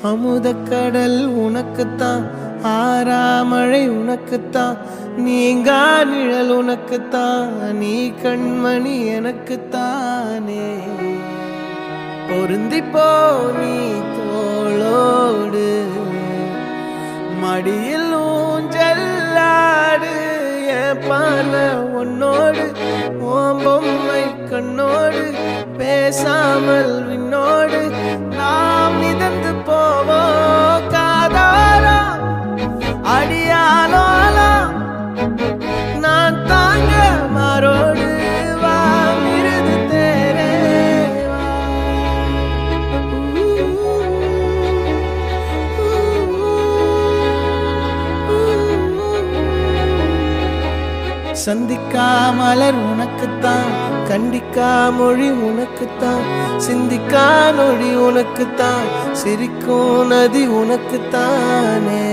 அமுதக்கடல் உனக்குத்தான், ஆறாமழை உனக்குத்தான், நீங்கா நிழல் உனக்குத்தான், நீ கண்மணி எனக்குத்தானே. பொருந்திப்போ நீ தோளோடு, மடியில் ஊஞ்சல்லாடு, என் பார்வை உன்னோடு, ஓம் பொம்மை கண்ணோடு, பேசாமல் விண்ணோடு நாம் மிதந்து போவோம் காதாரா அடியாலோலா, நான் தாங்க மாறோடு வா மிருது தேரே சந்திக்கா மலர் உனக்குத்தான், கண்டிக்கா மொழி உனக்குத்தான், சிந்திக்கா நொழி உனக்குத்தான், சிரிக்கும் நதி உனக்குத்தானே.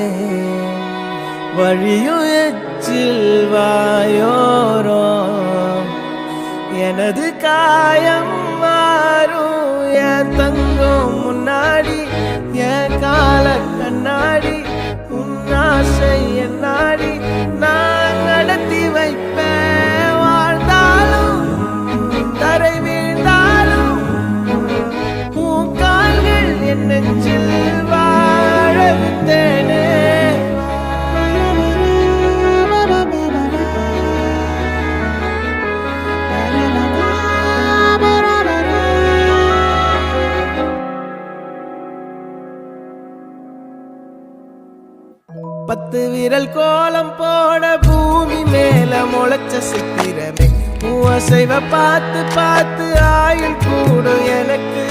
வழியும் எச்சில் வாயோரோ எனது காயம் மாறும், என் தங்கம் முன்னாடி என் கால கண்ணாடி, உன் ஆசை என்னாடி நான் நடத்தி வைப்பேன். வாழ்ந்தாலும் தரை வீழ்ந்தாலும் உன் கால்கள் என் நெஞ்சில் வாழ விட்டேனே. பத்து விரல் கோலம் போட பூமி மேல முளைச்ச சித்திரமே, அசைவ பார்த்து பார்த்து ஆயுள் கூடும் எனக்கு.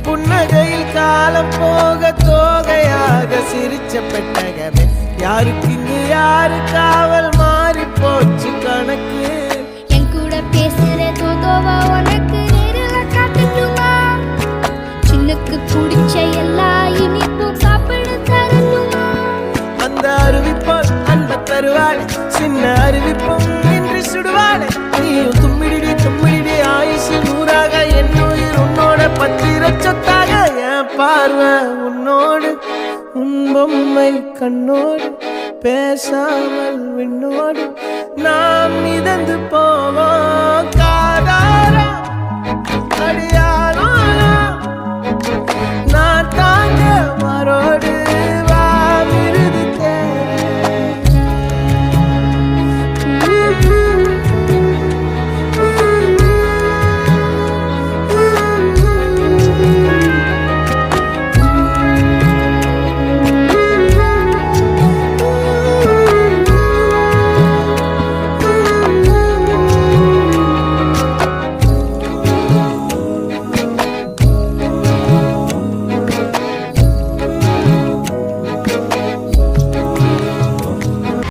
புன்னகையில் காலம் போக தோகையாக சிரிச்ச பெட்டகமே, யாருக்கு இங்கு யாரு காவல் மாறி போச்சு கணக்கு. என் கூட பேசுற தோதோவா உனக்கு நேரில் காட்டட்டுமா, சின்னுக்கு பிடிச்ச எல்லா இனிப்பும் சாப்பிட தரட்டுமா. அந்த அருவிப்போல் அன்ப தருவாள், சின்ன அருவிப்பும் இன்று சுடுவாளே. நீயும் தும்மிடி தும்மிடி ஆயுசு நூறாக, என் உயிர் உன்னோட பத்திர சொத்தாக. என் பார்வை உன்னோடு, உன் பொம்மை கண்ணோடு, பேசாமல் விண்ணோடு நாம்